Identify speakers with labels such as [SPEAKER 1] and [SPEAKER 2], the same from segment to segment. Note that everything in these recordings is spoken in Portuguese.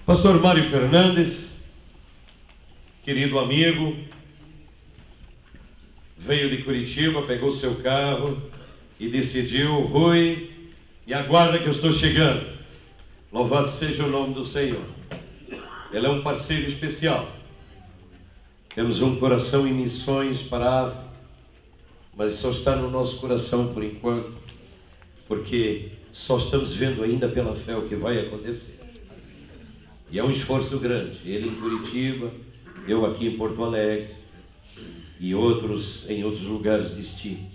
[SPEAKER 1] Pastor Mário Fernandes, querido amigo, veio de Curitiba, pegou seu carro e decidiu: Rui, e aguarda que eu estou chegando. Louvado seja o nome do Senhor. Ele é um parceiro especial. Temos um coração em missões para a África, mas só está no nosso coração por enquanto, porque só estamos vendo ainda pela fé o que vai acontecer. E é um esforço grande. Ele em Curitiba, eu aqui em Porto Alegre e outros em outros lugares distintos.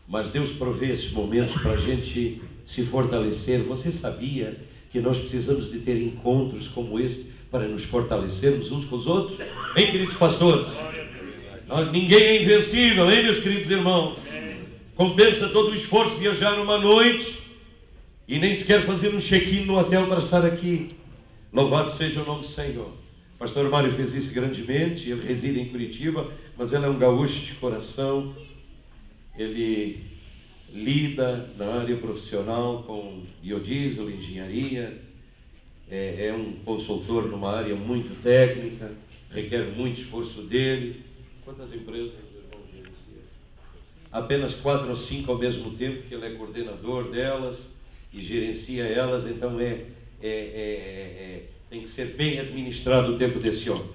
[SPEAKER 1] Mas Deus provê esses momentos para a gente se fortalecer. Você sabia que nós precisamos de ter encontros como este para nos fortalecermos uns com os outros? Hein, queridos pastores? Ninguém é invencível, hein, meus queridos irmãos? Compensa todo o esforço viajar uma noite e nem sequer fazer um check-in no hotel para estar aqui. Louvado seja o nome do Senhor. O pastor Mário fez isso grandemente. Ele reside em Curitiba, mas ele é um gaúcho de coração. Ele lida na área profissional com biodiesel, engenharia. É um consultor numa área muito técnica, requer muito esforço dele. Quantas empresas os irmãos gerenciam? Apenas 4 ou 5 ao mesmo tempo, que ele é coordenador delas e gerencia elas. Então tem que ser bem administrado o tempo desse homem.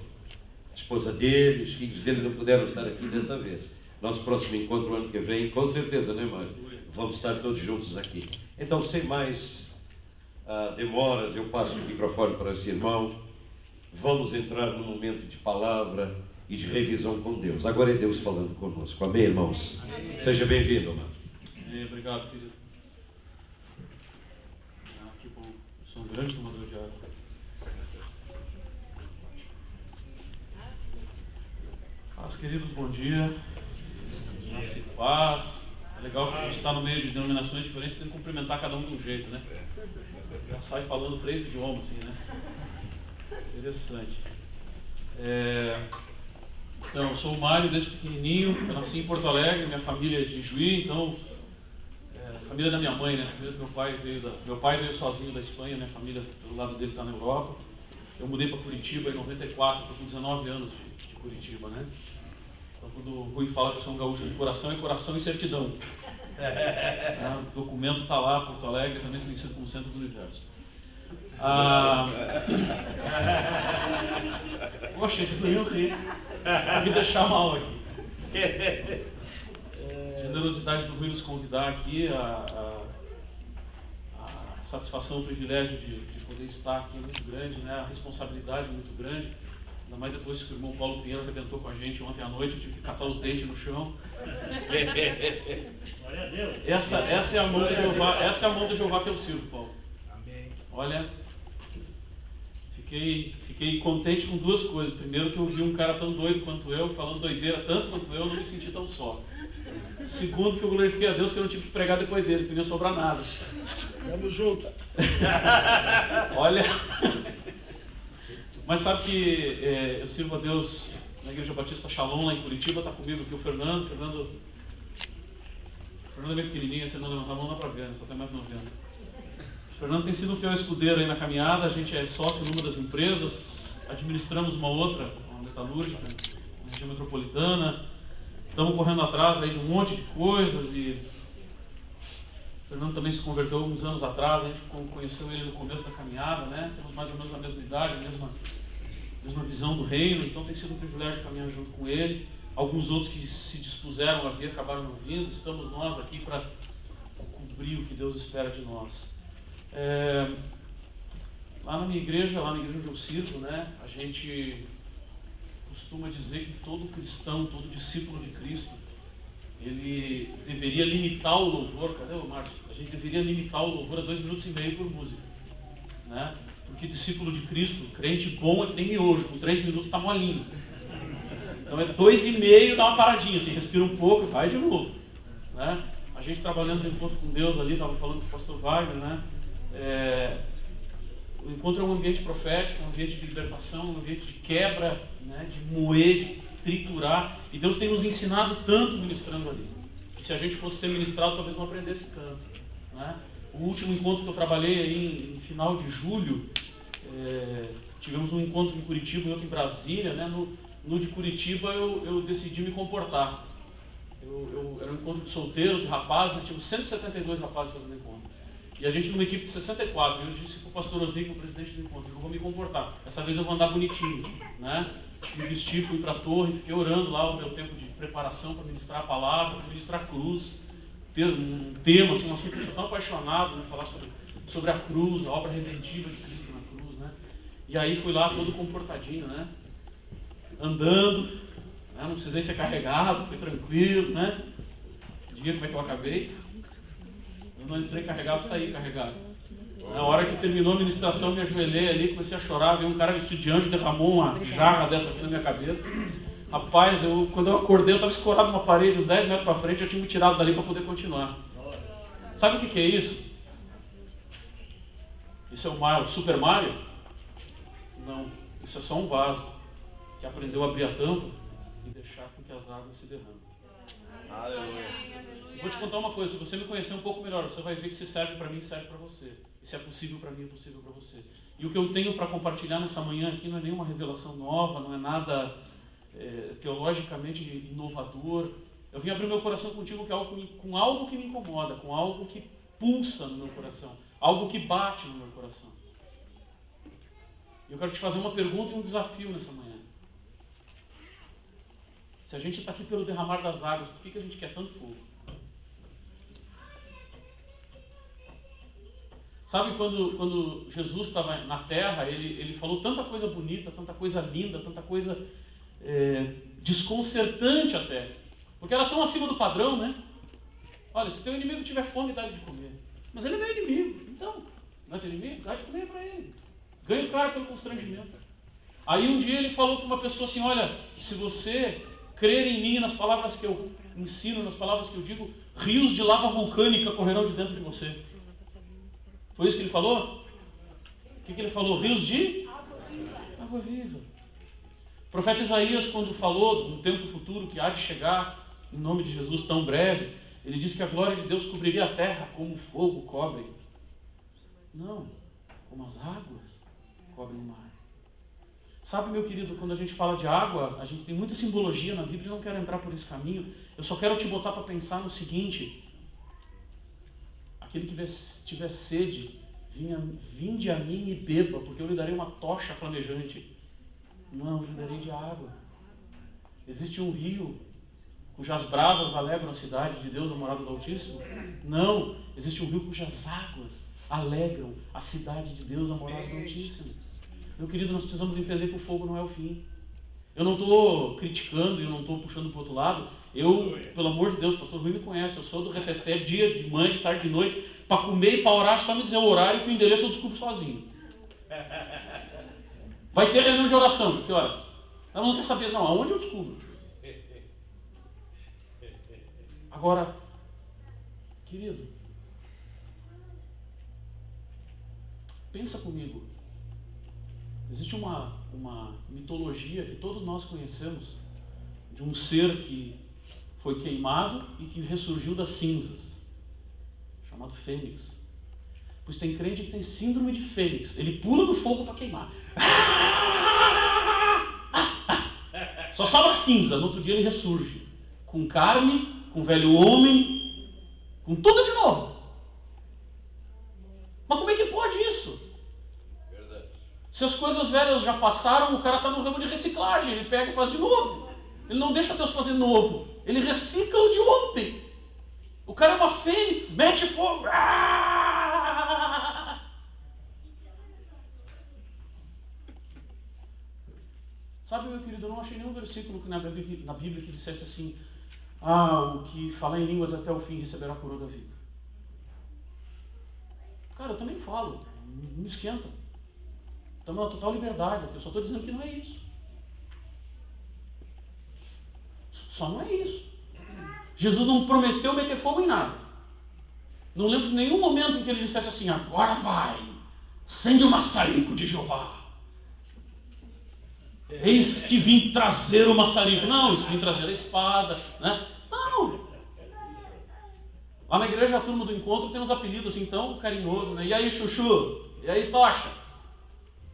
[SPEAKER 1] A esposa dele, os filhos dele não puderam estar aqui desta vez. Nosso próximo encontro, ano que vem, com certeza, né, Mário? Vamos estar todos juntos aqui. Então, sem mais demoras, eu passo o microfone para esse irmão. Vamos entrar num momento de palavra e de revisão com Deus. Agora é Deus falando conosco. Amém, irmãos? Amém. Seja bem-vindo, Mário.
[SPEAKER 2] Obrigado, querido. Que bom. Sou um grande tomador de água. Paz, queridos, bom dia. Nasce paz. É legal que a gente está no meio de denominações diferentes, tem que cumprimentar cada um de um jeito, né? Já sai falando 3 idiomas, assim, né? Interessante. Então, eu sou o Mário desde pequenininho. Eu nasci em Porto Alegre, minha família é de Juí, então... a família da minha mãe, né? Meu pai veio sozinho da Espanha, minha família do lado dele está na Europa. Eu mudei para Curitiba em 94, estou com 19 anos de Curitiba, né? Então, quando o Rui fala que eu sou um gaúcho de coração, é coração e certidão. O documento está lá, Porto Alegre, também conhecido como centro do universo. Poxa, vocês não iam rir. Vou me deixar mal aqui. A generosidade do Rui nos convidar aqui, a satisfação, o privilégio de poder estar aqui é muito grande, né? A responsabilidade é muito grande. Ainda mais depois que o irmão Paulo Pinheiro arrebentou com a gente ontem à noite, eu tive que catar os dentes no chão. Essa é a mão de Jeová, essa é a mão de Jeová que eu sirvo, Paulo. Amém. Olha, fiquei contente com 2 coisas. Primeiro, que eu vi um cara tão doido quanto eu, falando doideira tanto quanto eu, não me senti tão só. Segundo, que eu glorifiquei a Deus que eu não tive que pregar depois dele, que não ia sobrar nada.
[SPEAKER 3] Vamos junto.
[SPEAKER 2] Olha, mas sabe que eu sirvo a Deus na Igreja Batista Shalom, lá em Curitiba. Está comigo aqui o Fernando. Fernando é meio pequenininho, você não levanta a mão, não dá para ver, né? Só tem mais 90. O Fernando tem sido um fiel escudeiro aí na caminhada. A gente é sócio numa das empresas, administramos uma outra, uma metalúrgica, na região metropolitana. Estamos correndo atrás aí de um monte de coisas. E o Fernando também se converteu alguns anos atrás. A gente conheceu ele no começo da caminhada, né? Temos mais ou menos a mesma idade, a mesma visão do reino. Então tem sido um privilégio caminhar junto com ele. Alguns outros que se dispuseram a vir acabaram não vindo. Estamos nós aqui para cumprir o que Deus espera de nós. Lá na minha igreja, lá na igreja onde eu sirvo, né? A gente costuma dizer que todo cristão, todo discípulo de Cristo, ele deveria limitar o louvor. Cadê o Márcio? A gente deveria limitar o louvor a 2,5 minutos por música, né? Porque discípulo de Cristo, crente bom é que nem miojo, com 3 minutos está molinho. Então é 2,5, dá uma paradinha, assim, respira um pouco e vai de novo, né? A gente trabalhando no encontro com Deus ali, estava falando com o pastor Wagner, né? O encontro é um ambiente profético, um ambiente de libertação, um ambiente de quebra, né? De moer, de triturar. E Deus tem nos ensinado tanto ministrando ali. E se a gente fosse ser ministrado, talvez não aprendesse tanto, né? O último encontro que eu trabalhei aí em final de julho, tivemos um encontro em Curitiba e outro em Brasília, né? No de Curitiba eu decidi me comportar. Era um encontro de solteiros, de rapazes, né? Tínhamos 172 rapazes fazendo encontro. E a gente numa equipe de 64, eu disse para o pastor Osnico, o presidente do encontro, eu vou me comportar. Essa vez eu vou andar bonitinho, né? Me vesti, fui para a torre, fiquei orando lá o meu tempo de preparação para ministrar a palavra, para ministrar a cruz, ter um tema, assim, um assunto que eu sou tão apaixonado, né? Falar sobre a cruz, a obra redentiva de Cristo na cruz, né? E aí fui lá todo comportadinho, né? Andando, né? Não precisei ser carregado, fui tranquilo, né? Diga como é que eu acabei. Eu não entrei carregado, saí carregado. Na hora que terminou a ministração, me ajoelhei ali, comecei a chorar, veio um cara vestido de anjo, derramou uma jarra dessa aqui na minha cabeça. Rapaz, quando eu acordei, eu estava escorado numa parede, uns 10 metros para frente, eu tinha me tirado dali para poder continuar. Sabe o que é isso? Isso é o Super Mario? Não, isso é só um vaso que aprendeu a abrir a tampa e deixar com que as águas se derramem.
[SPEAKER 3] Aleluia.
[SPEAKER 2] Vou te contar uma coisa, se você me conhecer um pouco melhor, você vai ver que se serve para mim, serve para você. E se é possível para mim, é possível para você. E o que eu tenho para compartilhar nessa manhã aqui não é nenhuma revelação nova, não é nada teologicamente inovador. Eu vim abrir meu coração contigo com algo que me incomoda, com algo que pulsa no meu coração, algo que bate no meu coração. E eu quero te fazer uma pergunta e um desafio nessa manhã. Se a gente está aqui pelo derramar das águas, por que a gente quer tanto fogo? Sabe quando Jesus estava na terra, ele falou tanta coisa bonita, tanta coisa linda, tanta coisa desconcertante até. Porque era tão acima do padrão, né? Olha, se teu inimigo tiver fome, dá-lhe de comer. Mas ele é meu inimigo, então, não é teu inimigo? Dá de comer para ele. Ganha o cara pelo constrangimento. Aí um dia ele falou para uma pessoa assim, olha, se você crer em mim, nas palavras que eu ensino, nas palavras que eu digo, rios de lava vulcânica correrão de dentro de você. Foi isso que ele falou? O que ele falou? Rios de água viva. O profeta Isaías, quando falou do tempo futuro que há de chegar, em nome de Jesus tão breve, ele disse que a glória de Deus cobriria a terra como o fogo cobre. Não, como as águas cobrem o mar. Sabe, meu querido, quando a gente fala de água, a gente tem muita simbologia na Bíblia, eu não quero entrar por esse caminho. Eu só quero te botar para pensar no seguinte: aquele que tiver sede, vinde a mim e beba, porque eu lhe darei uma tocha flamejante. Não, eu lhe darei de água. Existe um rio cujas brasas alegram a cidade de Deus, a morada do Altíssimo? Não, existe um rio cujas águas alegram a cidade de Deus, a morada do Altíssimo. Meu querido, nós precisamos entender que o fogo não é o fim. Eu não estou criticando, eu não estou puxando para o outro lado. Eu, pelo amor de Deus, o pastor Rui me conhece, eu sou do reteté, dia, de manhã, de tarde, de noite, para comer e para orar, só me dizer o horário que o endereço eu descubro sozinho. Vai ter reunião de oração, que horas? Ela não quer saber, não, aonde eu descubro? Agora, querido, pensa comigo. Existe uma mitologia que todos nós conhecemos de um ser que foi queimado e que ressurgiu das cinzas, chamado Fênix. Pois tem crente que tem síndrome de Fênix. Ele pula do fogo para queimar. Só sobra cinza. No outro dia ele ressurge. Com carne, com velho homem, com tudo de novo. Mas como é que pode isso?
[SPEAKER 3] Verdade.
[SPEAKER 2] Se as coisas velhas já passaram, o cara está no ramo de reciclagem. Ele pega e faz de novo. Ele não deixa Deus fazer novo. Ele recicla o de ontem. O cara é uma fênix, mete fogo. Sabe, meu querido, eu não achei nenhum versículo na Bíblia que dissesse assim: o que falar em línguas até o fim receberá a coroa da vida. Cara, eu também falo, não esquenta. Estamos na total liberdade, eu só estou dizendo que não é isso. Só não é isso. Jesus não prometeu meter fogo em nada. Não lembro de nenhum momento em que ele dissesse assim: agora vai, acende o maçarico de Jeová. Eis que vim trazer o maçarico. Não, eis que vim trazer a espada, né? Não. Lá na igreja, a turma do encontro tem uns apelidos assim tão carinhosos, né? E aí, chuchu? E aí, tocha?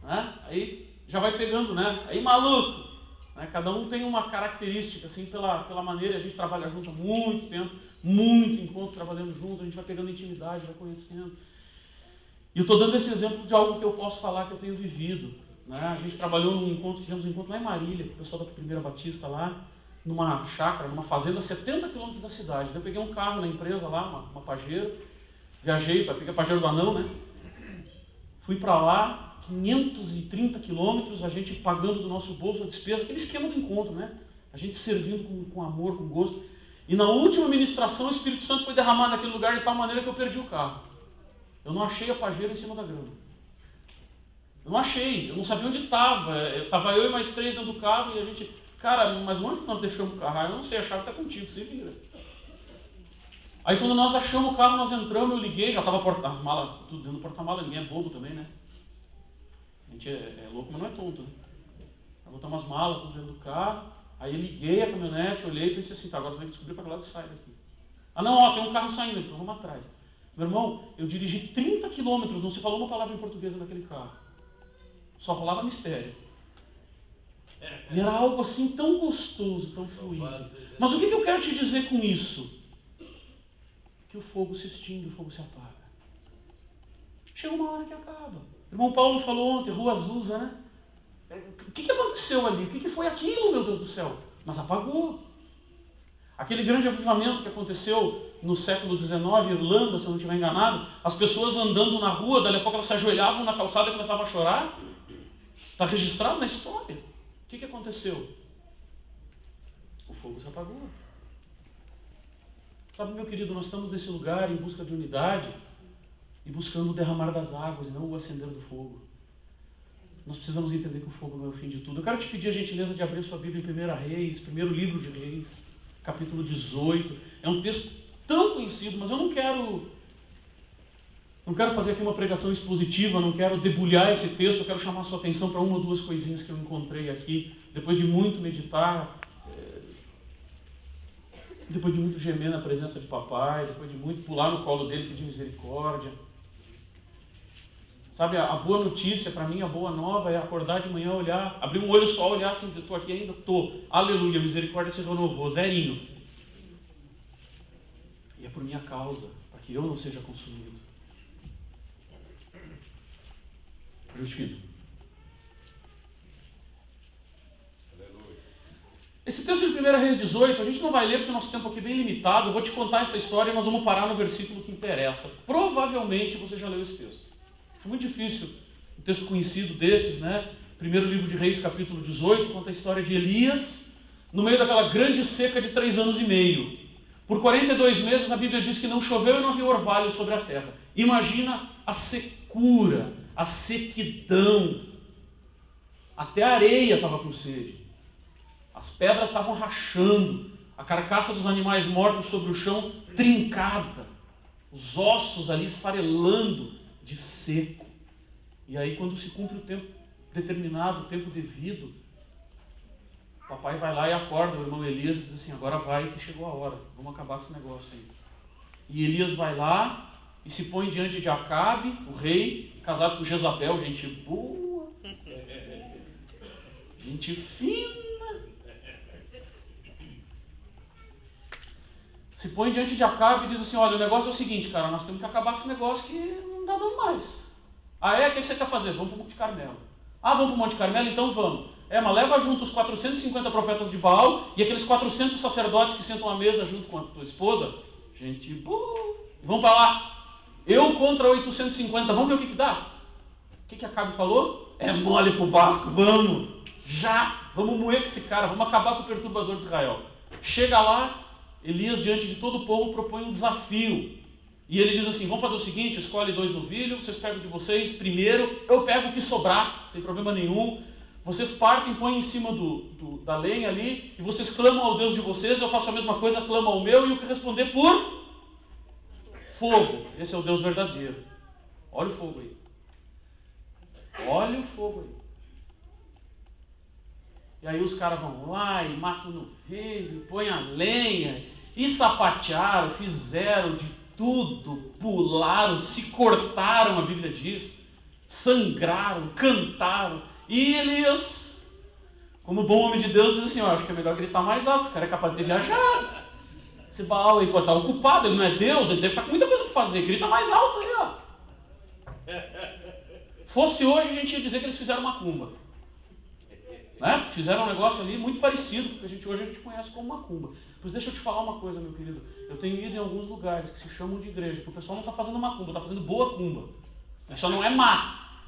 [SPEAKER 2] Né? Aí já vai pegando, né? Aí maluco, né? Cada um tem uma característica, assim, pela maneira, a gente trabalha junto há muito tempo, muito encontro trabalhando junto, a gente vai pegando intimidade, vai conhecendo. E eu estou dando esse exemplo de algo que eu posso falar que eu tenho vivido, né? A gente trabalhou num encontro, fizemos um encontro lá em Marília, com o pessoal da Primeira Batista lá, numa chácara, numa fazenda a 70 quilômetros da cidade. Eu peguei um carro na empresa lá, uma Pajero, viajei, peguei a Pajero do Anão, né? Fui para lá, 530 quilômetros, a gente pagando do nosso bolso a despesa, aquele esquema do encontro, né? A gente servindo com amor, com gosto. E na última ministração, o Espírito Santo foi derramado naquele lugar de tal maneira que eu perdi o carro. Eu não achei a Pajero em cima da grama. Eu não achei, eu não sabia onde estava. Estava eu e mais 3 dentro do carro e a gente... Cara, mas onde nós deixamos o carro? Eu não sei, a chave está contigo, você vira. Aí quando nós achamos o carro, nós entramos, eu liguei, já estava as malas, tudo dentro do porta-mala, ninguém é bobo também, né? A gente é louco, mas não é tonto, né? Aí botamos as malas, tudo dentro do carro, aí eu liguei a caminhonete, olhei e pensei assim, tá, agora você tem que descobrir para que lado que sai daqui. Ah não, ó, tem um carro saindo, então vamos atrás. Meu irmão, eu dirigi 30 quilômetros, não se falou uma palavra em português naquele carro. Só falava mistério. E era algo assim tão gostoso, tão fluido. Mas o que eu quero te dizer com isso? Que o fogo se extingue, o fogo se apaga. Chega uma hora que acaba. O irmão Paulo falou ontem, Rua Azusa, né? O que aconteceu ali? O que foi aquilo, meu Deus do céu? Mas apagou. Aquele grande avivamento que aconteceu no século XIX, Irlanda, se eu não estiver enganado, as pessoas andando na rua, dali a pouco elas se ajoelhavam na calçada e começavam a chorar. Está registrado na história. O que aconteceu? O fogo se apagou. Sabe, meu querido, nós estamos nesse lugar em busca de unidade e buscando o derramar das águas, não o acender do fogo. Nós precisamos entender que o fogo não é o fim de tudo. Eu quero te pedir a gentileza de abrir sua Bíblia em 1 Reis, primeiro livro de Reis, capítulo 18. É um texto tão conhecido, mas eu não quero fazer aqui uma pregação expositiva, não quero debulhar esse texto, eu quero chamar a sua atenção para uma ou duas coisinhas que eu encontrei aqui, depois de muito meditar, depois de muito gemer na presença de papai, depois de muito pular no colo dele, pedir misericórdia. Sabe, a boa notícia para mim, a boa nova é acordar de manhã, olhar, abrir um olho só, olhar assim, estou aqui ainda? Estou. Aleluia, misericórdia se renovou, zerinho. E é por minha causa, para que eu não seja consumido. Justifico. Esse texto de 1 Reis 18, a gente não vai ler porque o nosso tempo aqui é bem limitado. Eu vou te contar essa história e nós vamos parar no versículo que interessa. Provavelmente você já leu esse texto. Acho muito difícil um texto conhecido desses, né? Primeiro livro de Reis, capítulo 18, conta a história de Elias, no meio daquela grande seca de 3 anos e meio. Por 42 meses a Bíblia diz que não choveu e não havia orvalho sobre a terra. Imagina a secura, a sequidão. Até a areia estava com sede. As pedras estavam rachando. A carcaça dos animais mortos sobre o chão trincada. Os ossos ali esfarelando de seco. E aí quando se cumpre o tempo determinado, o tempo devido, o papai vai lá e acorda o irmão Elias e diz assim, agora vai que chegou a hora. Vamos acabar com esse negócio aí. E Elias vai lá e se põe diante de Acabe, o rei, casado com Jezabel, gente boa, gente fina. Se põe diante de Acabe e diz assim, olha, o negócio é o seguinte, cara, nós temos que acabar com esse negócio que não está dando mais. Ah, é? O que você quer fazer? Vamos para o Monte Carmelo. Ah, vamos para o Monte Carmelo? Então vamos. Mas leva junto os 450 profetas de Baal e aqueles 400 sacerdotes que sentam à mesa junto com a tua esposa. Gente boa. Vamos para lá. Eu contra 850. Vamos ver o que dá. O que Acabe falou? É mole pro Vasco. Vamos. Já. Vamos moer com esse cara. Vamos acabar com o perturbador de Israel. Chega lá. Elias, diante de todo o povo, propõe um desafio. E ele diz assim, vamos fazer o seguinte, escolhe 2 novilhos, vocês pegam de vocês primeiro, eu pego o que sobrar, não tem problema nenhum. Vocês partem, põem em cima da lenha ali, e vocês clamam ao Deus de vocês, eu faço a mesma coisa, clamo ao meu, e o que responder por fogo. Esse é o Deus verdadeiro. Olha o fogo aí. Olha o fogo aí. E aí os caras vão lá e matam o novilho, põem a lenha, e sapatearam, fizeram de tudo, pularam, se cortaram, a Bíblia diz, sangraram, cantaram, E Elias, como bom homem de Deus, diz assim, acho que é melhor gritar mais alto, esse cara é capaz de ter viajado. Esse Baal aí pode estar ocupado, ele não é Deus, ele deve estar com muita coisa para fazer, grita mais alto aí, ó. Fosse hoje, a gente ia dizer que eles fizeram macumba. Né? Fizeram um negócio ali muito parecido com o que hoje a gente conhece como macumba. Pois deixa eu te falar uma coisa, meu querido. Eu tenho ido em alguns lugares que se chamam de igreja, que o pessoal não está fazendo macumba, está fazendo boa cumba. Só não é má.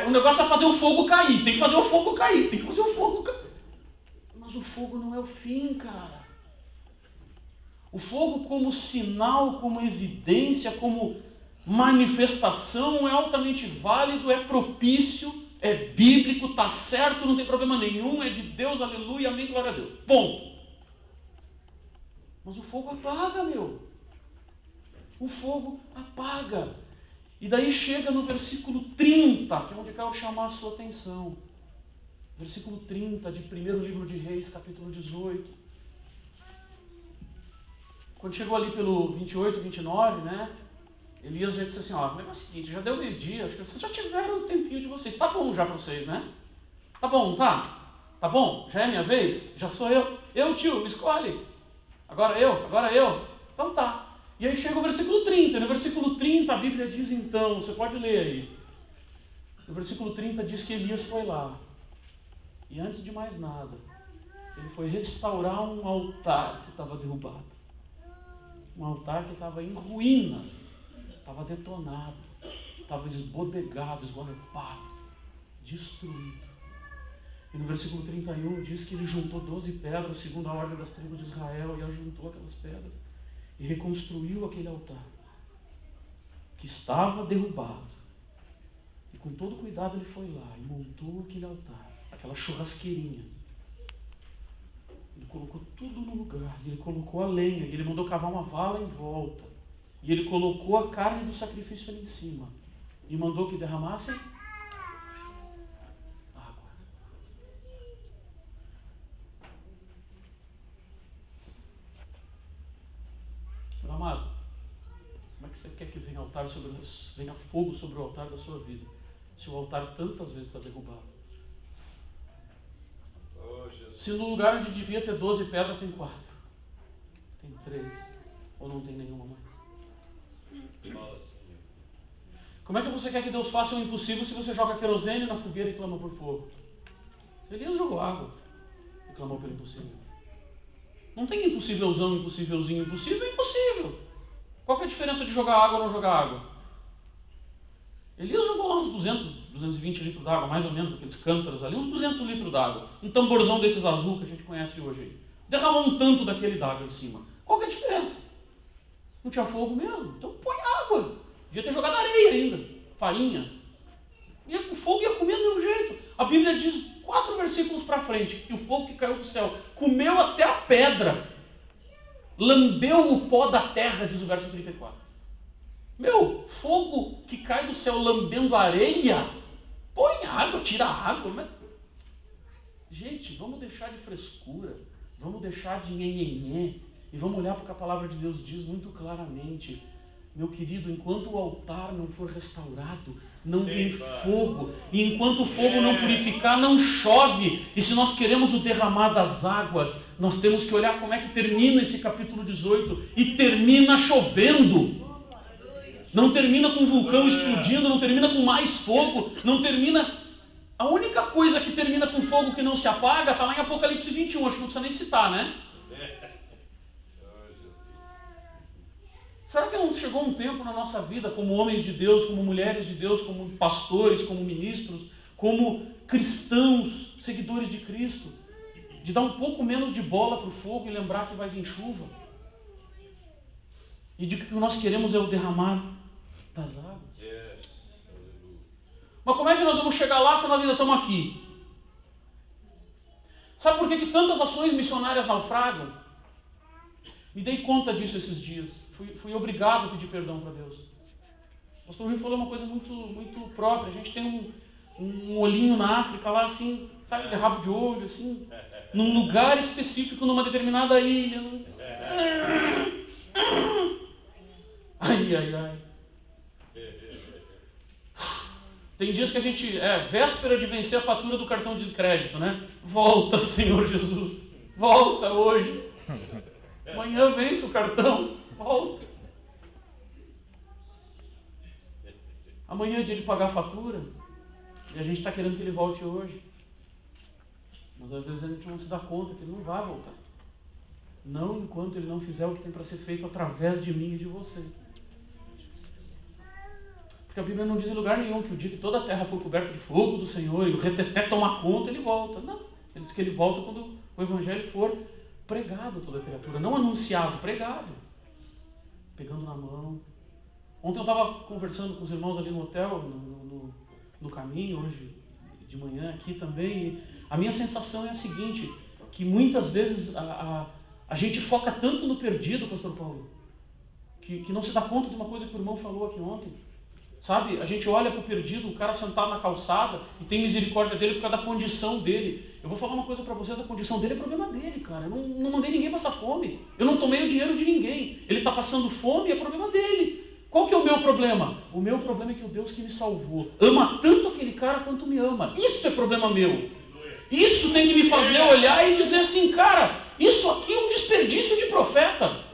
[SPEAKER 2] O negócio é fazer o fogo cair. Tem que fazer o fogo cair. Tem que fazer o fogo cair. Mas o fogo não é o fim, cara. O fogo como sinal, como evidência, como manifestação é altamente válido, é propício, é bíblico, está certo, não tem problema nenhum, é de Deus, aleluia, amém, glória a Deus. Ponto. Mas o fogo apaga, meu. O fogo apaga. E daí chega no versículo 30, que é onde eu quero chamar a sua atenção. Versículo 30 de 1º livro de Reis, capítulo 18. Quando chegou ali pelo 28, 29, né? Elias já disse assim, o negócio é o seguinte, já deu meio-dia, acho que vocês já tiveram um tempinho de vocês. Tá bom já para vocês, né? Tá bom, tá? Tá bom? Já é minha vez? Já sou eu? Eu, tio, me escolhe. Agora eu? Então tá. E aí chega o versículo 30. No versículo 30 a Bíblia diz então, você pode ler aí. No versículo 30 diz que Elias foi lá. E antes de mais nada, ele foi restaurar um altar que estava derrubado. Um altar que estava em ruínas. Estava detonado. Estava esbodegado, esgualepado. Destruído. E no versículo 31 diz que ele juntou 12 pedras, segundo a ordem das tribos de Israel, e ajuntou aquelas pedras. E reconstruiu aquele altar, que estava derrubado. E com todo cuidado ele foi lá e montou aquele altar, aquela churrasqueirinha. Ele colocou tudo no lugar, e ele colocou a lenha, e ele mandou cavar uma vala em volta. E ele colocou a carne do sacrifício ali em cima. E mandou que derramassem água. Meu amado, como é que você quer que venha fogo sobre o altar da sua vida, se o altar tantas vezes está derrubado? Se no lugar onde devia ter 12 pedras tem 4, tem 3, ou não tem nenhuma mais? Como é que você quer que Deus faça o impossível se você joga querosene na fogueira e clama por fogo? Elias jogou água e clamou pelo impossível. Não tem impossívelzão, impossívelzinho, impossível, é impossível. Qual que é a diferença de jogar água ou não jogar água? Elias jogou lá uns 220 litros d'água, mais ou menos, aqueles cântaros ali, uns 200 litros d'água. Um tamborzão desses azul que a gente conhece hoje aí. Derramou um tanto daquele d'água em cima. Qual que é a diferença? Não tinha fogo mesmo? Então põe água. Devia ter jogado areia ainda, farinha. E o fogo ia comer do mesmo jeito. A Bíblia diz 4 versículos para frente, que o fogo que caiu do céu comeu até a pedra. Lambeu o pó da terra, diz o verso 34. Meu, fogo que cai do céu lambendo a areia, põe água, tira a água. Mas... Gente, vamos deixar de frescura, vamos deixar de nhenhenhé, e vamos olhar para o que a palavra de Deus diz muito claramente. Meu querido, enquanto o altar não for restaurado, não vem fogo. E enquanto o fogo não purificar, não chove. E se nós queremos o derramar das águas, nós temos que olhar como é que termina esse capítulo 18. E termina chovendo. Não termina com um vulcão explodindo, não termina com mais fogo, não termina... A única coisa que termina com fogo que não se apaga está lá em Apocalipse 21, acho que não precisa nem citar, né? Será que não chegou um tempo na nossa vida, como homens de Deus, como mulheres de Deus, como pastores, como ministros, como cristãos, seguidores de Cristo, de dar um pouco menos de bola para o fogo e lembrar que vai vir chuva? E de que o que nós queremos é o derramar das águas? Mas como é que nós vamos chegar lá se nós ainda estamos aqui? Sabe por que tantas ações missionárias naufragam? Me dei conta disso esses dias. Fui obrigado a pedir perdão para Deus. O pastor Rui falou uma coisa muito, muito própria. A gente tem um olhinho na África lá assim, sabe, de rabo de olho, assim, num lugar específico, numa determinada ilha. Ai, ai, ai. Tem dias que a gente, véspera de vencer a fatura do cartão de crédito, né? Volta, Senhor Jesus, volta hoje. Amanhã vence o cartão, volta. Amanhã é dia de pagar a fatura e a gente está querendo que ele volte hoje. Mas às vezes a gente não se dá conta que ele não vai voltar. Não enquanto ele não fizer o que tem para ser feito através de mim e de você. Porque a Bíblia não diz em lugar nenhum que o dia que toda a terra for coberta de fogo do Senhor e o reteté tomar conta, ele volta. Não. Ele diz que ele volta quando o Evangelho for pregado a toda a criatura. Não anunciado, pregado. Pegando na mão. Ontem eu estava conversando com os irmãos ali no hotel, no caminho, hoje de manhã aqui também. E a minha sensação é a seguinte, que muitas vezes a gente foca tanto no perdido, pastor Paulo, que não se dá conta de uma coisa que o irmão falou aqui ontem. Sabe, a gente olha para o perdido, o cara sentado na calçada e tem misericórdia dele por causa da condição dele. Eu vou falar uma coisa para vocês, a condição dele é problema dele, cara. Eu não mandei ninguém passar fome. Eu não tomei o dinheiro de ninguém. Ele está passando fome e é problema dele. Qual que é o meu problema? O meu problema é que o Deus que me salvou ama tanto aquele cara quanto me ama. Isso é problema meu. Isso tem que me fazer olhar e dizer assim, cara, isso aqui é um desperdício de profeta.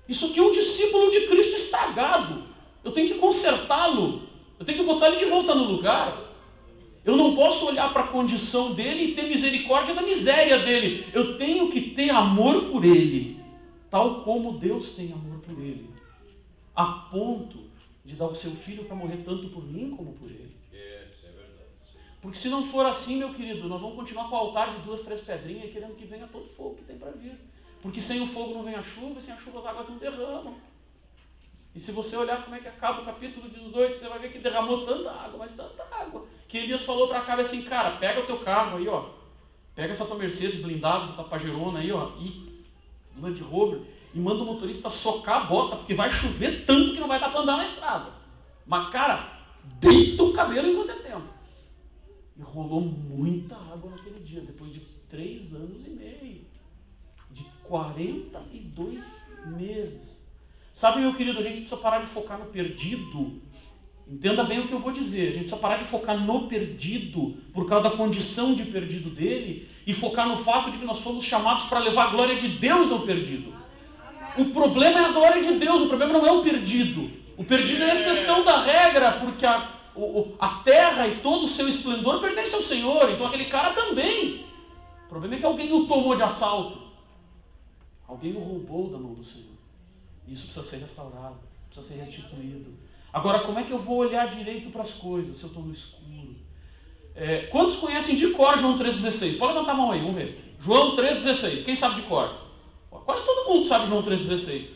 [SPEAKER 2] Isso aqui é um discípulo de Cristo estragado. Eu tenho que consertá-lo. Eu tenho que botar ele de volta no lugar. Eu não posso olhar para a condição dele e ter misericórdia da miséria dele. Eu tenho que ter amor por ele, tal como Deus tem amor por ele, a ponto de dar o seu filho para morrer tanto por mim como por ele. Porque se não for assim, meu querido, nós vamos continuar com o altar de 2, 3 pedrinhas e querendo que venha todo o fogo que tem para vir. Porque sem o fogo não vem a chuva, e sem a chuva as águas não derramam. E se você olhar como é que acaba o capítulo 18, você vai ver que derramou tanta água, mas tanta água, que Elias falou para Acabe assim, cara, pega o teu carro aí, ó, pega essa tua Mercedes blindada, essa tua Pajero aí, ó, e Land Rover, e manda o motorista socar a bota, porque vai chover tanto que não vai dar para andar na estrada. Mas, cara, deita o cabelo enquanto é tempo. E rolou muita água naquele dia, depois de 3 anos e meio. De 42 meses. Sabe, meu querido, a gente precisa parar de focar no perdido. Entenda bem o que eu vou dizer. A gente precisa parar de focar no perdido, por causa da condição de perdido dele, e focar no fato de que nós fomos chamados para levar a glória de Deus ao perdido. O problema é a glória de Deus, o problema não é o perdido. O perdido é a exceção da regra, porque a terra e todo o seu esplendor pertence ao Senhor, então aquele cara também. O problema é que alguém o tomou de assalto. Alguém o roubou da mão do Senhor. Isso precisa ser restaurado, precisa ser restituído. Agora, como é que eu vou olhar direito para as coisas se eu estou no escuro? Quantos conhecem de cor João 3,16? Pode levantar a mão aí, vamos ver. João 3,16. Quem sabe de cor? Quase todo mundo sabe João 3,16.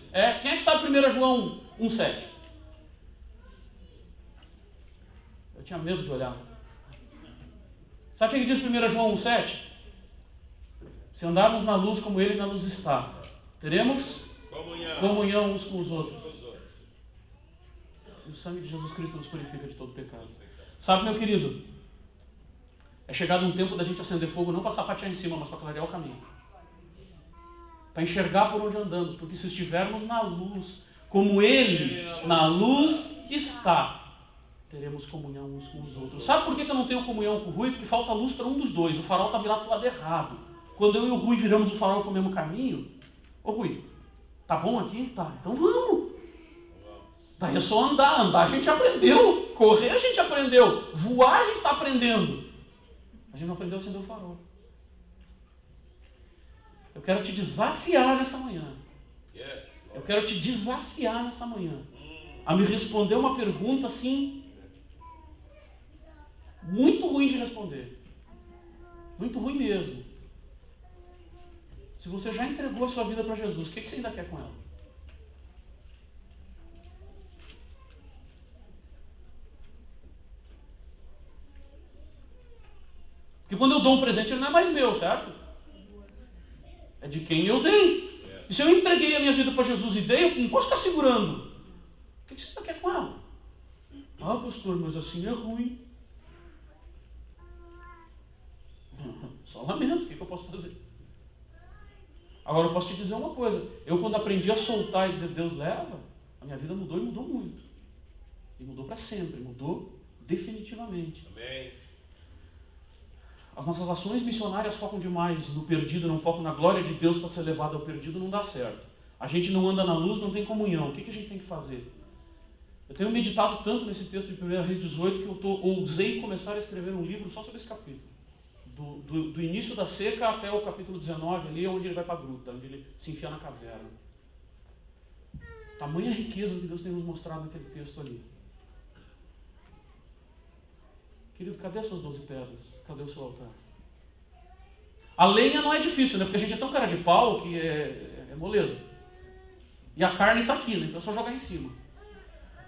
[SPEAKER 2] Quem é que sabe 1 João 1,7? Eu tinha medo de olhar. Sabe o que diz 1 João 1,7? Se andarmos na luz como ele na luz está, teremos comunhão uns com os outros. E o sangue de Jesus Cristo nos purifica de todo pecado. Sabe, meu querido, é chegado um tempo da gente acender fogo não para sapatear em cima, mas para clarear o caminho. Para enxergar por onde andamos, porque se estivermos na luz, como ele na luz está, teremos comunhão uns com os outros. Sabe por que eu não tenho comunhão com o Rui? Porque falta luz para um dos dois. O farol está virado para o lado errado. Quando eu e o Rui viramos o farol para o mesmo caminho, ô Rui, tá bom aqui? Tá, então vamos. Daí é só andar a gente aprendeu, correr a gente aprendeu, voar a gente está aprendendo. A gente não aprendeu a acender o farol. Eu quero te desafiar nessa manhã. Eu quero te desafiar nessa manhã a me responder uma pergunta assim, muito ruim de responder. Muito ruim mesmo. Se você já entregou a sua vida para Jesus, o que você ainda quer com ela? Porque quando eu dou um presente, ele não é mais meu, certo? É de quem eu dei. E se eu entreguei a minha vida para Jesus e dei, eu não posso ficar segurando. O que você ainda quer com ela? Ah, pastor, mas assim é ruim. Só lamento, o que eu posso fazer? Agora eu posso te dizer uma coisa, eu quando aprendi a soltar e dizer Deus leva, a minha vida mudou e mudou muito. E mudou para sempre, mudou definitivamente.
[SPEAKER 3] Amém.
[SPEAKER 2] As nossas ações missionárias focam demais no perdido, não focam na glória de Deus para ser levado ao perdido, não dá certo. A gente não anda na luz, não tem comunhão. O que a gente tem que fazer? Eu tenho meditado tanto nesse texto de 1 Reis 18 que eu ousei começar a escrever um livro só sobre esse capítulo. Do início da seca até o capítulo 19, ali é onde ele vai para a gruta, onde ele se enfia na caverna. Tamanha riqueza que Deus tem nos mostrado naquele texto ali. Querido, cadê as suas 12 pedras? Cadê o seu altar? A lenha não é difícil, né? Porque a gente é tão cara de pau que é moleza. E a carne está aqui, né? Então é só jogar em cima.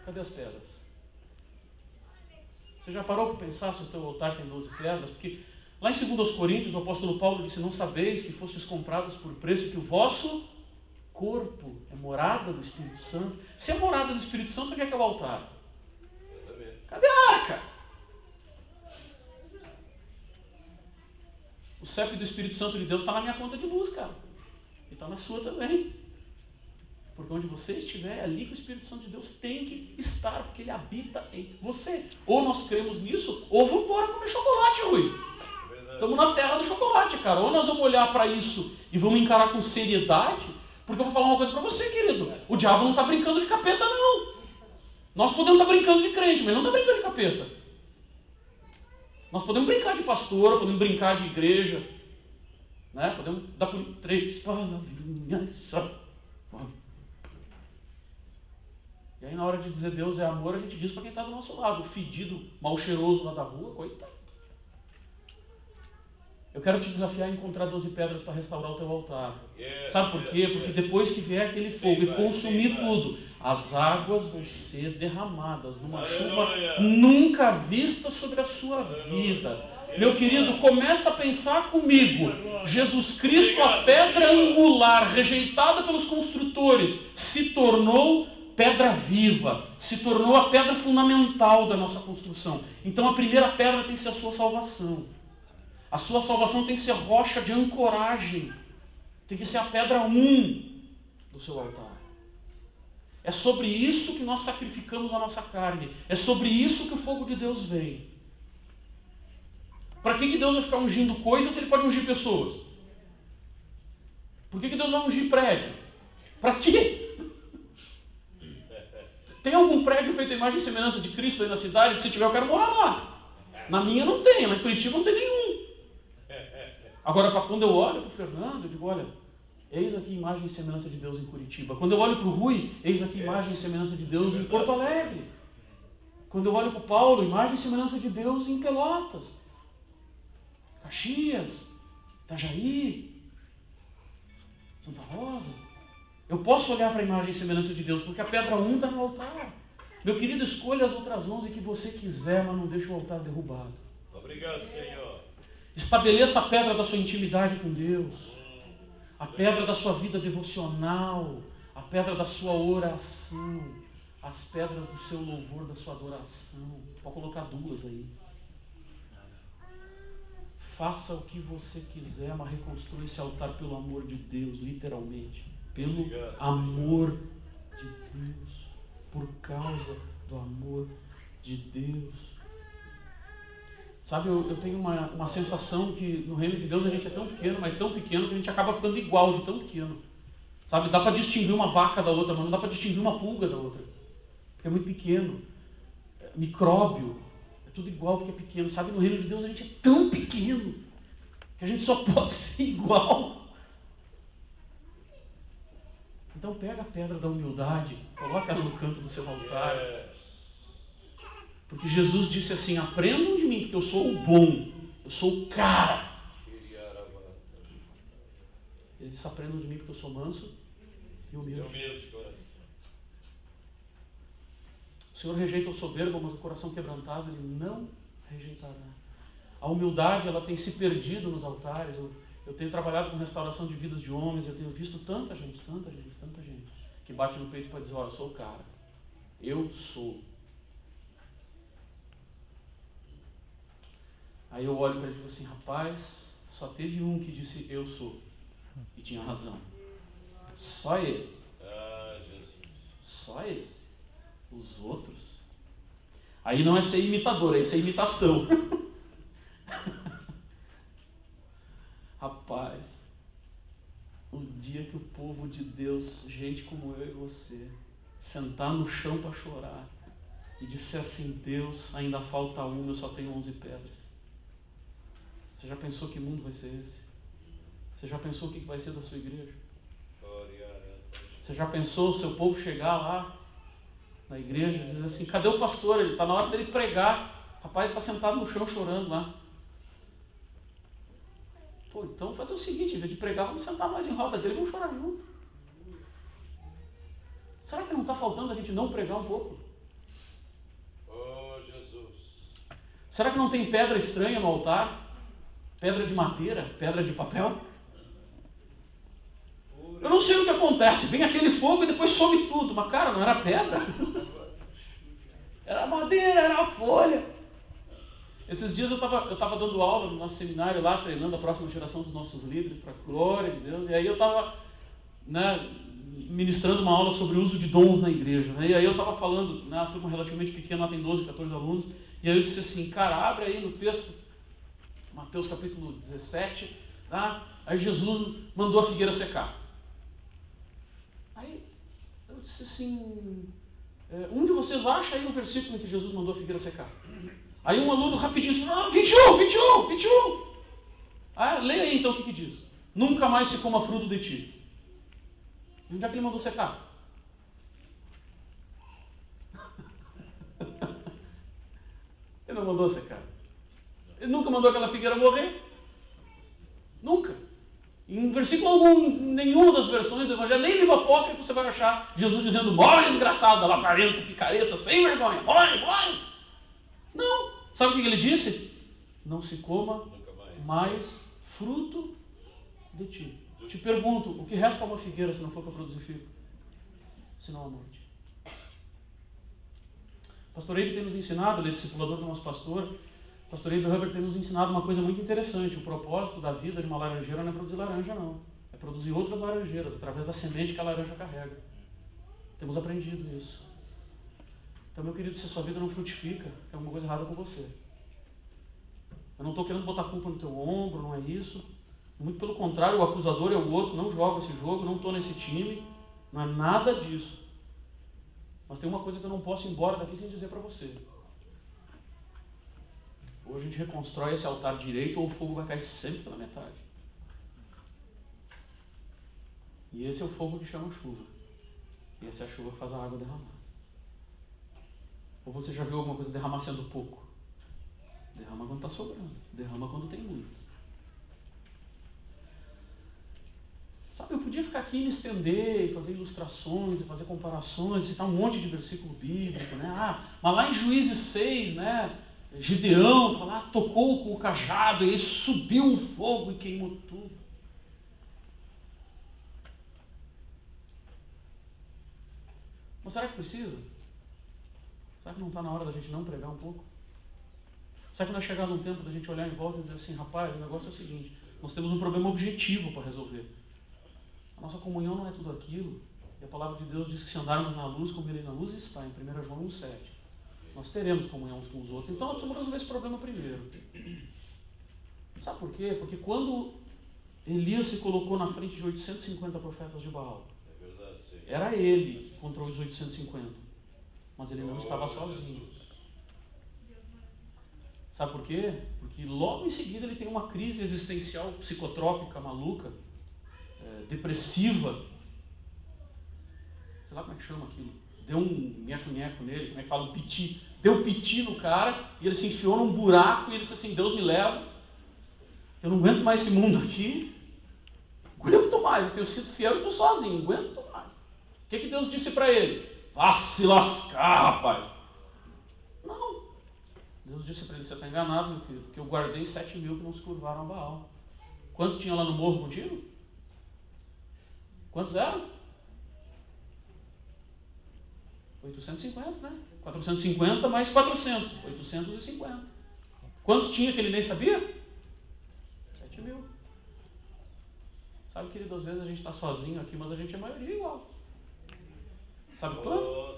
[SPEAKER 2] Cadê as pedras? Você já parou para pensar se o teu altar tem 12 pedras? Porque lá em 2 Coríntios, o apóstolo Paulo disse: não sabeis que fostes comprados por preço, que o vosso corpo é morada do Espírito Santo. Se é morada do Espírito Santo, onde é que é o altar? Cadê a arca? O CEP do Espírito Santo de Deus está na minha conta de luz, cara. E está na sua também. Porque onde você estiver, é ali que o Espírito Santo de Deus tem que estar, porque ele habita em você. Ou nós cremos nisso, ou vamos embora comer chocolate, Rui. Estamos na terra do chocolate, cara. Ou nós vamos olhar para isso e vamos encarar com seriedade, porque eu vou falar uma coisa para você, querido. O diabo não está brincando de capeta, não. Nós podemos estar brincando de crente, mas não está brincando de capeta. Nós podemos brincar de pastor, podemos brincar de igreja, né? Podemos dar por 3 palavrinhas só. E aí na hora de dizer Deus é amor, a gente diz para quem está do nosso lado, o fedido, mal cheiroso lá da rua, coitado. Eu quero te desafiar a encontrar 12 pedras para restaurar o teu altar. Sabe por quê? Porque depois que vier aquele fogo e consumir tudo, as águas vão ser derramadas numa chuva nunca vista sobre a sua vida. Meu querido, começa a pensar comigo. Jesus Cristo, a pedra angular, rejeitada pelos construtores, se tornou pedra viva, se tornou a pedra fundamental da nossa construção. Então a primeira pedra tem que ser a sua salvação. A sua salvação tem que ser rocha de ancoragem. Tem que ser a pedra 1 do seu altar. É sobre isso que nós sacrificamos a nossa carne. É sobre isso que o fogo de Deus vem. Para que Deus vai ficar ungindo coisas se Ele pode ungir pessoas? Por que Deus vai ungir prédio? Para quê? Tem algum prédio feito à imagem e semelhança de Cristo aí na cidade? Se tiver, eu quero morar lá. Na minha não tem, lá em Curitiba não tem nenhum. Agora, quando eu olho para o Fernando, eu digo, olha, eis aqui a imagem e semelhança de Deus em Curitiba. Quando eu olho para o Rui, eis aqui a imagem e semelhança de Deus em Porto Alegre. Quando eu olho para o Paulo, imagem e semelhança de Deus em Pelotas, Caxias, Itajaí, Santa Rosa. Eu posso olhar para a imagem e semelhança de Deus, porque a pedra 1 está no altar. Meu querido, escolha as outras 11 que você quiser, mas não deixe o altar derrubado.
[SPEAKER 3] Obrigado, Senhor.
[SPEAKER 2] Estabeleça a pedra da sua intimidade com Deus, a pedra da sua vida devocional, a pedra da sua oração, as pedras do seu louvor, da sua adoração. Pode colocar 2 aí. Faça o que você quiser, mas reconstrua esse altar pelo amor de Deus, literalmente. Pelo amor de Deus. Por causa do amor de Deus. Sabe, eu tenho uma sensação que no reino de Deus a gente é tão pequeno, mas tão pequeno que a gente acaba ficando igual de tão pequeno. Sabe, dá para distinguir uma vaca da outra, mas não dá para distinguir uma pulga da outra. Porque é muito pequeno. Micróbio. É tudo igual porque é pequeno. Sabe, no reino de Deus a gente é tão pequeno que a gente só pode ser igual. Então pega a pedra da humildade, coloca ela no canto do seu altar. Porque Jesus disse assim, aprendam de mim, porque eu sou o bom, eu sou o cara. Ele disse, aprendam de mim, porque eu sou manso e humilde. O Senhor rejeita o soberbo, mas o coração quebrantado Ele não rejeitará. A humildade, ela tem se perdido nos altares. Eu tenho trabalhado com restauração de vidas de homens, eu tenho visto tanta gente, que bate no peito para dizer, olha, eu sou o cara. Eu sou. Aí eu olho para ele e digo assim, rapaz, só teve um que disse eu sou. E tinha razão. Só ele. Só esse. Os outros Aí não é ser imitador, é ser imitação. Rapaz, o dia que o povo de Deus, gente como eu e você, sentar no chão para chorar e disser assim: Deus, ainda falta uma, eu só tenho 11 pedras. Você já pensou que mundo vai ser esse? Você já pensou o que vai ser da sua igreja? Você já pensou o seu povo chegar lá na igreja e dizer assim: cadê o pastor? Ele está na hora dele pregar. Rapaz, ele está sentado no chão chorando lá. Pô, então fazer o seguinte: em vez de pregar, vamos sentar mais em roda dele e vamos chorar junto. Será que não está faltando a gente não pregar um pouco?
[SPEAKER 3] Oh, Jesus.
[SPEAKER 2] Será que não tem pedra estranha no altar? Pedra de madeira? Pedra de papel? Eu não sei o que acontece. Vem aquele fogo e depois some tudo. Mas, cara, não era pedra. Era madeira, era a folha. Esses dias eu estava dando aula no nosso seminário lá, treinando a próxima geração dos nossos líderes, para a glória de Deus. E aí eu estava ministrando uma aula sobre o uso de dons na igreja. Né? E aí eu estava falando, uma turma relativamente pequena, lá tem 12, 14 alunos. E aí eu disse assim: cara, abre aí no texto, Mateus capítulo 17. Tá? Aí Jesus mandou a figueira secar. Aí eu disse assim: um de vocês acha aí no versículo em que Jesus mandou a figueira secar? Aí um aluno rapidinho disse: não, 21. Ah, leia aí então o que diz. Nunca mais se coma fruto de ti. E onde é que ele mandou secar? Ele não mandou secar. Ele nunca mandou aquela figueira morrer. Nunca. Em versículo algum, nenhuma das versões do Evangelho, nem livro apócrifo você vai achar Jesus dizendo: morre desgraçado, lazarento, picareta, sem vergonha, morre. Não. Sabe o que ele disse? Não se coma mais fruto de ti. Te pergunto, o que resta a uma figueira se não for para produzir figo? Senão a morte. O pastor Eibe tem nos ensinado, ele é discipulador do nosso pastor. O pastor Eibe Hubbard tem nos ensinado uma coisa muito interessante. O propósito da vida de uma laranjeira não é produzir laranja, não. É produzir outras laranjeiras, através da semente que a laranja carrega. Temos aprendido isso. Então, meu querido, se a sua vida não frutifica, tem alguma coisa errada com você. Eu não estou querendo botar culpa no teu ombro, não é isso. Muito pelo contrário, o acusador é o outro, não jogo esse jogo, não estou nesse time. Não é nada disso. Mas tem uma coisa que eu não posso ir embora daqui sem dizer para você. Ou a gente reconstrói esse altar direito, ou o fogo vai cair sempre pela metade. E esse é o fogo que chama chuva. E essa é a chuva que faz a água derramar. Ou você já viu alguma coisa derramar sendo pouco? Derrama quando está sobrando. Derrama quando tem muito. Sabe, eu podia ficar aqui e me estender, e fazer ilustrações, e fazer comparações, citar um monte de versículo bíblico, né? Mas lá em Juízes 6, né? Gideão, lá tocou com o cajado, e aí subiu um fogo e queimou tudo. Mas será que precisa? Será que não está na hora da gente não pregar um pouco? Será que não é chegado um tempo da gente olhar em volta e dizer assim: rapaz, o negócio é o seguinte, nós temos um problema objetivo para resolver. A nossa comunhão não é tudo aquilo. E a palavra de Deus diz que se andarmos na luz, como Ele na luz está, em 1 João 1,7. Nós teremos comunhão uns com os outros. Então nós precisamos resolver esse problema primeiro. Sabe por quê? Porque quando Elias se colocou na frente de 850 profetas de Baal, era ele contra os 850. Mas ele não estava sozinho. Sabe por quê? Porque logo em seguida ele tem uma crise existencial psicotrópica, maluca, depressiva. Sei lá como é que chama aquilo. Deu um nheco-nheco nele, como é que fala? Um piti. Deu um piti no cara e ele se enfiou num buraco e ele disse assim: Deus me leva. Eu não aguento mais esse mundo aqui. Aguento mais, eu tenho sido fiel e estou sozinho. Aguento mais. O que Deus disse para ele? Vá se lascar, rapaz. Não. Deus disse para ele: você está enganado, meu filho, porque eu guardei 7 mil que não se curvaram a Baal. Quantos tinha lá no morro contigo? Quantos eram? 850, né? 450 mais 400. 850. Quantos tinha que ele nem sabia? 7 mil. Sabe, querido, às vezes a gente está sozinho aqui, mas a gente é maioria igual. Sabe quando?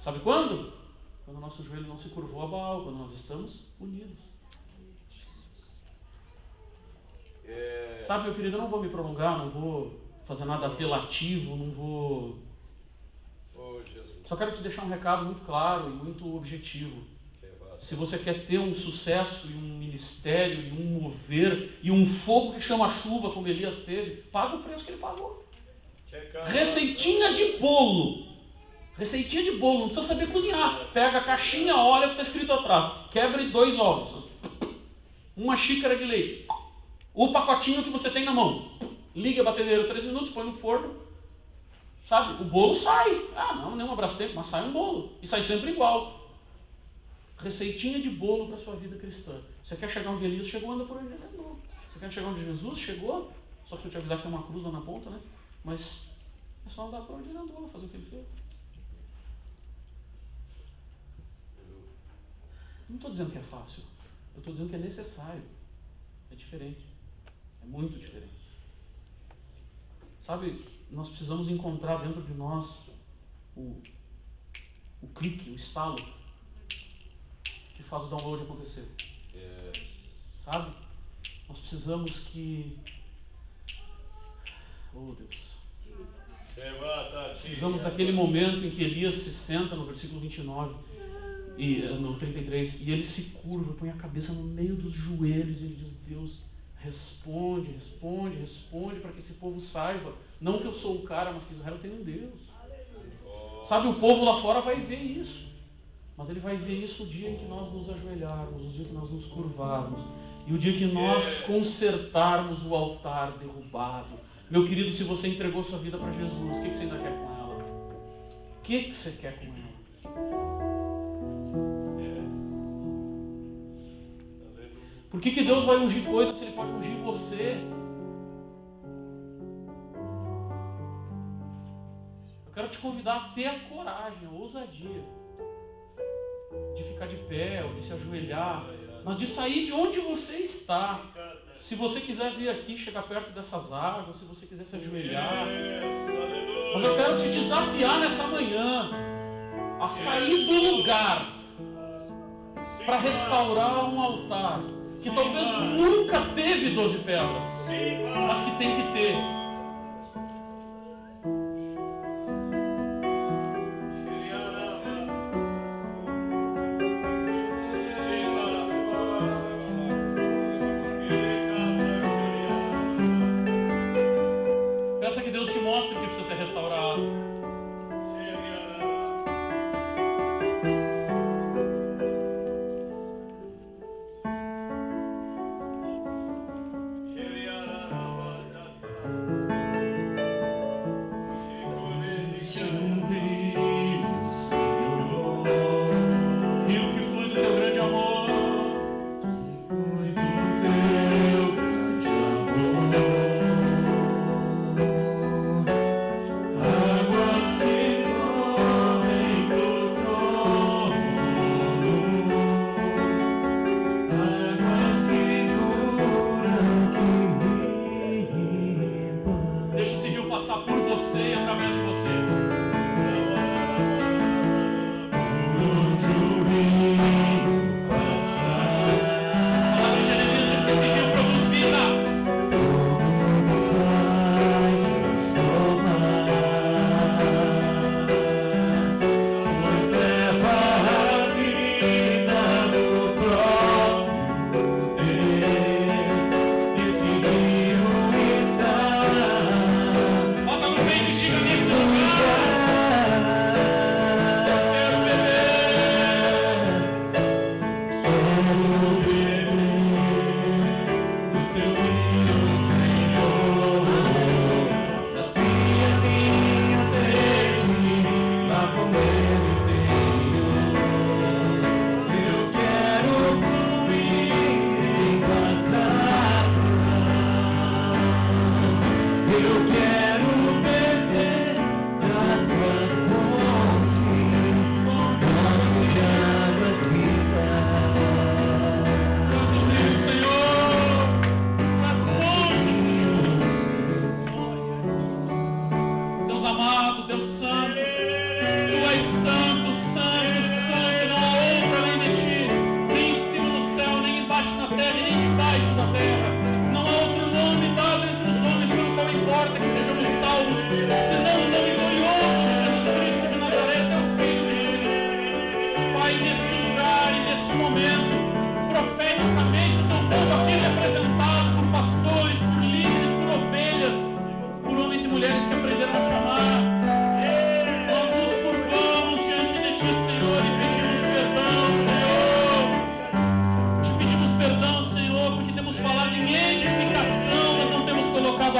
[SPEAKER 2] Sabe quando? Quando o nosso joelho não se curvou a Baal, quando nós estamos unidos. Sabe, meu querido, eu não vou me prolongar, não vou fazer nada apelativo, não vou... Só quero te deixar um recado muito claro e muito objetivo. Se você quer ter um sucesso e um ministério e um mover e um fogo que chama chuva, como Elias teve, paga o preço que ele pagou. Receitinha de bolo. Receitinha de bolo, não precisa saber cozinhar. Pega a caixinha, olha o que está escrito atrás. Quebre 2 ovos. 1 xícara de leite. O pacotinho que você tem na mão. Liga a batedeira 3 minutos, põe no forno. Sabe? O bolo sai. Não é um Brastemp, mas sai um bolo. E sai sempre igual. Receitinha de bolo para a sua vida cristã. Você quer chegar onde Elias chegou, anda por onde ele andou. Você quer chegar onde Jesus chegou? Só que eu te avisar que tem uma cruz lá na ponta, né? Mas é só andar por onde ele andou, fazer o que ele fez. Não estou dizendo que é fácil. Eu estou dizendo que é necessário. É diferente. É muito diferente. Sabe, nós precisamos encontrar dentro de nós o clique, o estalo que faz o download acontecer. Sabe? Nós precisamos que... Oh, Deus. Precisamos daquele momento em que Elias se senta no versículo 29 e no 33 e ele se curva, põe a cabeça no meio dos joelhos e ele diz: Deus, responde para que esse povo saiba, não que eu sou o cara, mas que Israel tem um Deus. Sabe, o povo lá fora vai ver isso, mas ele vai ver isso o dia em que nós nos ajoelharmos, o dia que nós nos curvarmos e o dia que nós consertarmos o altar derrubado. Meu querido, se você entregou sua vida para Jesus, o que você ainda quer com ela? O que você quer com ela? Por que Deus vai ungir coisas se Ele pode ungir você? Eu quero te convidar a ter a coragem, a ousadia de ficar de pé ou de se ajoelhar, mas de sair de onde você está. Se você quiser vir aqui, chegar perto dessas águas, se você quiser se ajoelhar, mas eu quero te desafiar nessa manhã a sair do lugar para restaurar um altar que talvez nunca teve 12 pedras, mas que tem que ter. Peça que Deus te mostre o que precisa ser restaurado.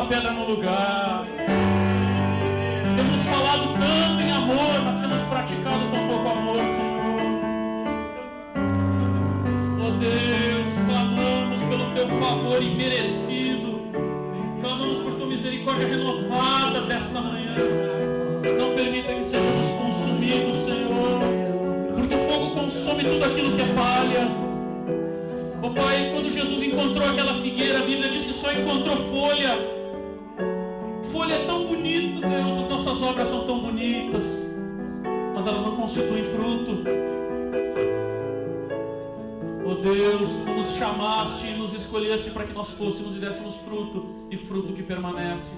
[SPEAKER 2] pedra no lugar. Temos falado tanto em amor, mas temos praticado tão pouco amor, Senhor. Oh Deus, clamamos pelo teu favor imerecido. Clamamos por tua misericórdia renovada desta manhã. Não permita que sejamos consumidos, Senhor, porque o fogo consome tudo aquilo que é palha. Oh Pai, quando Jesus encontrou aquela figueira, a Bíblia diz que só encontrou folha. Folha é tão bonito, Deus, as nossas obras são tão bonitas, mas elas não constituem fruto. Oh Deus, tu nos chamaste e nos escolheste para que nós fôssemos e dessemos fruto, e fruto que permanece.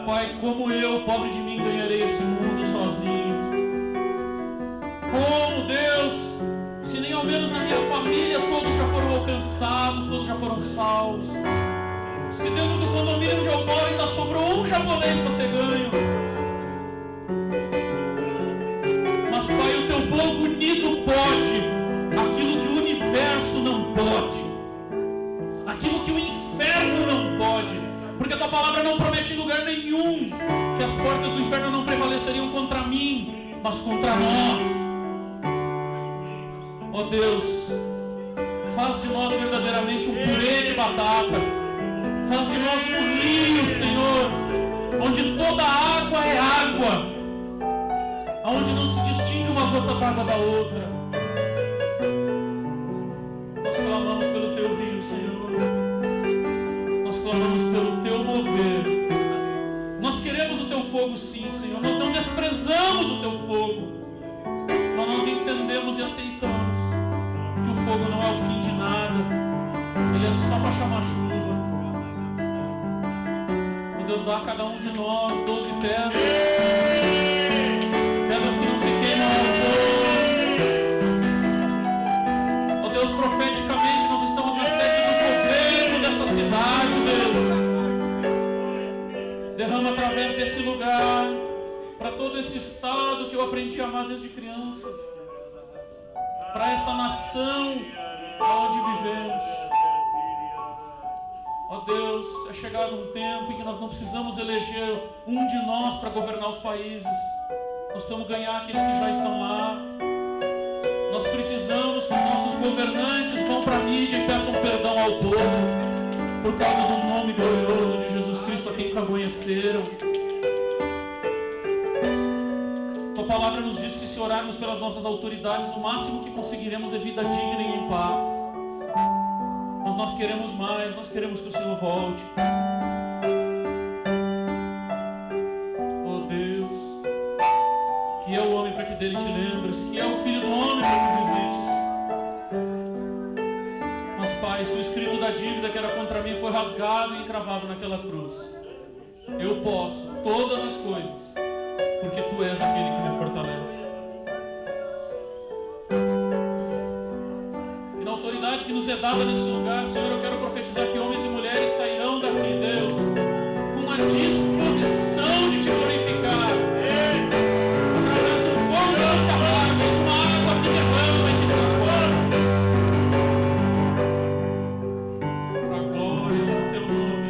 [SPEAKER 2] Pai, como eu, pobre de mim, ganharei esse mundo sozinho? Como, Deus, se nem ao menos na minha família todos já foram alcançados, todos já foram salvos? Se dentro do condomínio onde eu moro ainda sobrou um japonês para ser ganho. Mas, Pai, o teu povo unido pode aquilo que o universo não pode, aquilo que o inferno não pode, porque a tua palavra não promete em lugar nenhum que as portas do inferno não prevaleceriam contra mim, mas contra nós. Ó Deus, faz de nós verdadeiramente um purê de batata, faz de nós um rio, Senhor, onde toda água é água, onde não se distingue uma gota d'água da outra. Nós clamamos pelo teu rio, Senhor. Nós clamamos pelo teu mover. Nós queremos o teu fogo, sim, Senhor. Nós não desprezamos o teu fogo, mas nós entendemos e aceitamos que o fogo não é o fim de nada. Ele é só para chamar chuva. Oh Deus, dá a cada um de nós 12 pedras. Pedras que não se queimam ao fogo. Oh Deus, profeticamente nós estamos na sede do governo dessa cidade, Deus. Derrama através desse lugar, para todo esse estado que eu aprendi a amar desde criança, para essa nação onde vivemos. Ó Deus, é chegado um tempo em que nós não precisamos eleger um de nós para governar os países. Nós precisamos ganhar aqueles que já estão lá. Nós precisamos que os nossos governantes vão para a mídia e peçam perdão ao povo, por causa do nome glorioso de Jesus Cristo, a quem conheceram. Tua palavra nos diz que se orarmos pelas nossas autoridades, o máximo que conseguiremos é vida digna e em paz. Mas nós queremos mais, nós queremos que o Senhor volte. Oh Deus, que é o homem para que dele te lembres, que é o filho do homem para que o visites. Mas Pai, se o escrito da dívida que era contra mim foi rasgado e encravado naquela cruz, eu posso todas as coisas, porque Tu és aquele que me fortalece. E na autoridade que nos é dada nesse lugar, Senhor, eu quero profetizar que homens e mulheres sairão daqui, Deus, com a disposição de Te glorificar, através do fogo da nossa barca, de uma água que derrama e que transforma, para a glória do Teu nome.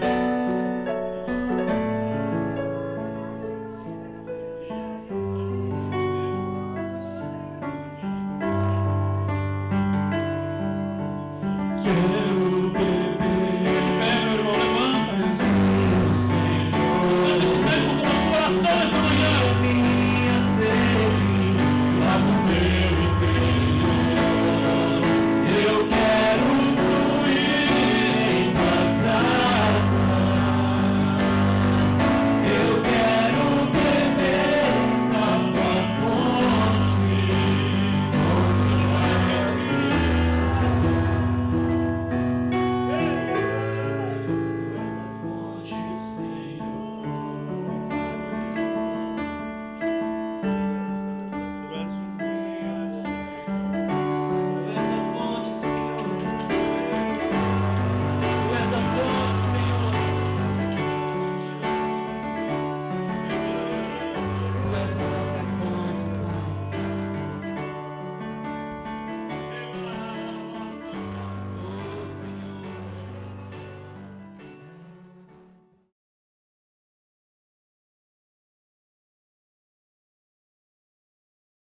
[SPEAKER 2] Yeah.